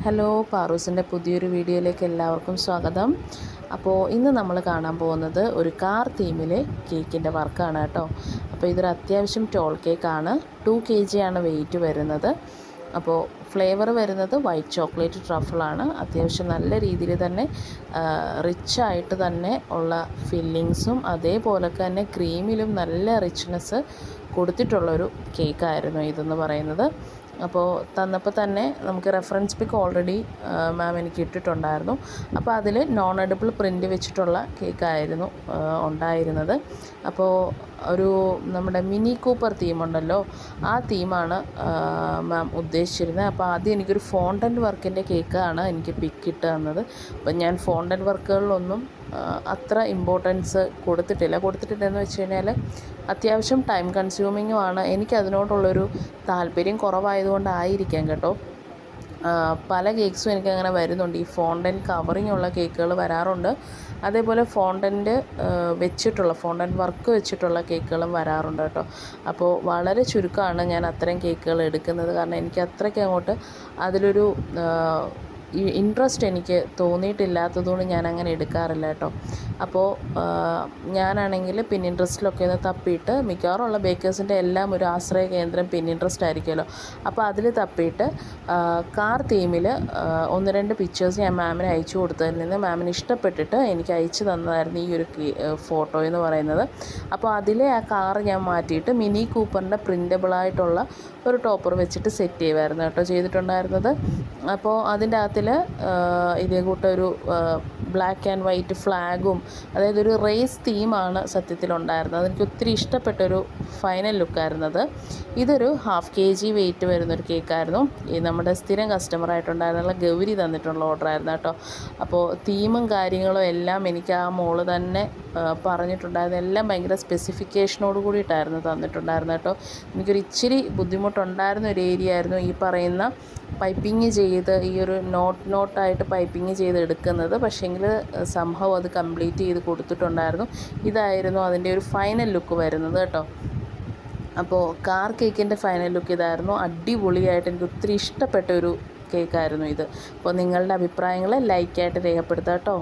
Hello, പാറൂസിൻ്റെ പുതിയൊരു വീഡിയോയിലേക്ക് എല്ലാവർക്കും സ്വാഗതം. അപ്പോൾ ഇന്ന് നമ്മൾ കാണാൻ പോകുന്നത് ഒരു കാർ തീമിലെ കേക്കിൻ്റെ വർക്കാണ് കേട്ടോ. അപ്പോൾ ഇതൊരു അത്യാവശ്യം ടോൾ കേക്കാണ്. 2 kg ആണ് വെയിറ്റ് വരുന്നത്. അപ്പോൾ ഫ്ലേവർ വരുന്നത് വൈറ്റ് ചോക്ലേറ്റ് ട്രഫിളാണ്. അത്യാവശ്യം നല്ല രീതിയിൽ തന്നെ റിച്ചായിട്ട് തന്നെ ഉള്ള ഫില്ലിങ്സും അതേപോലെ തന്നെ ക്രീമിലും നല്ല റിച്ച്നെസ് കൊടുത്തിട്ടുള്ളൊരു കേക്കായിരുന്നു ഇതെന്ന് പറയുന്നത്. അപ്പോൾ തന്നപ്പോൾ തന്നെ നമുക്ക് റെഫറൻസ് പിക്ക് ഓൾറെഡി മാം എനിക്ക് ഇട്ടിട്ടുണ്ടായിരുന്നു. അപ്പോൾ അതിൽ നോൺ എഡിബിൾ പ്രിൻ്റ് വെച്ചിട്ടുള്ള കേക്കായിരുന്നു ഉണ്ടായിരുന്നത്. അപ്പോൾ ഒരു നമ്മുടെ മിനി കൂപ്പർ തീമുണ്ടല്ലോ, ആ തീമാണ് മാം ഉദ്ദേശിച്ചിരുന്നത്. അപ്പോൾ ആദ്യം എനിക്കൊരു ഫോണ്ടൻറ്റ് വർക്കിൻ്റെ കേക്കാണ് എനിക്ക് പിക്ക് ഇട്ട് തന്നത്. അപ്പം ഞാൻ ഫോണ്ടൻറ്റ് വർക്കുകളിലൊന്നും അത്ര ഇമ്പോർട്ടൻസ് കൊടുത്തിട്ടില്ലെന്ന് വെച്ച് കഴിഞ്ഞാൽ അത്യാവശ്യം ടൈം കൺസ്യൂമിങ്ങുമാണ്. എനിക്കതിനോടുള്ളൊരു താല്പര്യം കുറവായതുകൊണ്ടായിരിക്കാം കേട്ടോ. പല കേക്ക്സും എനിക്കങ്ങനെ വരുന്നുണ്ട്. ഈ ഫോണ്ടൻറ്റ് കവറിങ് ഉള്ള കേക്കുകൾ വരാറുണ്ട്. അതേപോലെ ഫോണ്ടൻറ്റ് വർക്ക് വെച്ചിട്ടുള്ള കേക്കുകളും വരാറുണ്ട് കേട്ടോ. അപ്പോൾ വളരെ ചുരുക്കമാണ് ഞാൻ അത്തരം കേക്കുകൾ എടുക്കുന്നത്. കാരണം എനിക്ക് അത്രയ്ക്ക് അങ്ങോട്ട് അതിലൊരു ഇൻട്രസ്റ്റ് എനിക്ക് തോന്നിയിട്ടില്ലാത്തതുകൊണ്ട് ഞാൻ അങ്ങനെ എടുക്കാറില്ല കേട്ടോ. അപ്പോൾ ഞാനാണെങ്കിൽ പിന്നിൻട്രസ്റ്റിലൊക്കെ ഒന്ന് തപ്പിയിട്ട്, മിക്കവാറുള്ള ബേക്കേഴ്സിൻ്റെ എല്ലാം ഒരു ആശ്രയ കേന്ദ്രം പിന്നിൻട്രസ്റ്റ് ആയിരിക്കുമല്ലോ. അപ്പോൾ അതിൽ തപ്പിയിട്ട് കാർ തീമിൽ 1-2 പിക്ചേഴ്സ് ഞാൻ മാമിന് അയച്ചു കൊടുത്തതിൽ നിന്ന് മാമിന് ഇഷ്ടപ്പെട്ടിട്ട് എനിക്ക് അയച്ചു തന്നതായിരുന്നു ഈ ഒരു ഫോട്ടോ എന്ന് പറയുന്നത്. അപ്പോൾ അതിലെ ആ കാർ ഞാൻ മാറ്റിയിട്ട് മിനി കൂപ്പറിൻ്റെ പ്രിൻ്റബിളായിട്ടുള്ള ഒരു ടോപ്പർ വെച്ചിട്ട് സെറ്റ് ചെയ്യുമായിരുന്നു കേട്ടോ ചെയ്തിട്ടുണ്ടായിരുന്നത്. അപ്പോൾ അതിൻ്റെ അകത്തിൽ ഇതേ കൂട്ടൊരു ബ്ലാക്ക് ആൻഡ് വൈറ്റ് ഫ്ലാഗും, അതായത് ഒരു റേസ് തീമാണ് സത്യത്തിലുണ്ടായിരുന്നത്. അതെനിക്ക് ഒത്തിരി ഇഷ്ടപ്പെട്ടൊരു ഫൈനൽ ലുക്കായിരുന്നത്. ഇതൊരു 1/2 kg വെയിറ്റ് വരുന്നൊരു കേക്കായിരുന്നു. ഈ നമ്മുടെ സ്ഥിരം കസ്റ്റമറായിട്ടുണ്ടായിരുന്നുള്ള ഗൗരി തന്നിട്ടുള്ള ഓർഡറായിരുന്നു കേട്ടോ. അപ്പോൾ തീമും കാര്യങ്ങളും എല്ലാം എനിക്ക് ആ മോള് തന്നെ പറഞ്ഞിട്ടുണ്ടായിരുന്നു. എല്ലാം ഭയങ്കര സ്പെസിഫിക്കേഷനോട് കൂടിയിട്ടായിരുന്നു തന്നിട്ടുണ്ടായിരുന്നു കേട്ടോ. എനിക്കൊരു ഇച്ചിരി ബുദ്ധിമുട്ടുണ്ടായിരുന്ന ഒരു ഏരിയ ആയിരുന്നു ഈ പറയുന്ന പൈപ്പിങ് ചെയ്ത്, ഈ ഒരു നോട്ടായിട്ട് പൈപ്പിങ് ചെയ്ത് എടുക്കുന്നത്. പക്ഷേങ്കിൽ സംഭവം അത് കംപ്ലീറ്റ് ചെയ്ത് കൊടുത്തിട്ടുണ്ടായിരുന്നു. ഇതായിരുന്നു അതിൻ്റെ ഒരു ഫൈനൽ ലുക്ക് വരുന്നത് കേട്ടോ. അപ്പോൾ കാർ കേക്കിൻ്റെ ഫൈനൽ ലുക്ക് ഇതായിരുന്നു. അടിപൊളിയായിട്ട് എനിക്ക് ഒത്തിരി ഇഷ്ടപ്പെട്ട ഒരു കേക്കായിരുന്നു ഇത്. അപ്പോൾ നിങ്ങളുടെ അഭിപ്രായങ്ങൾ ലൈക്കായിട്ട് രേഖപ്പെടുത്താം കേട്ടോ.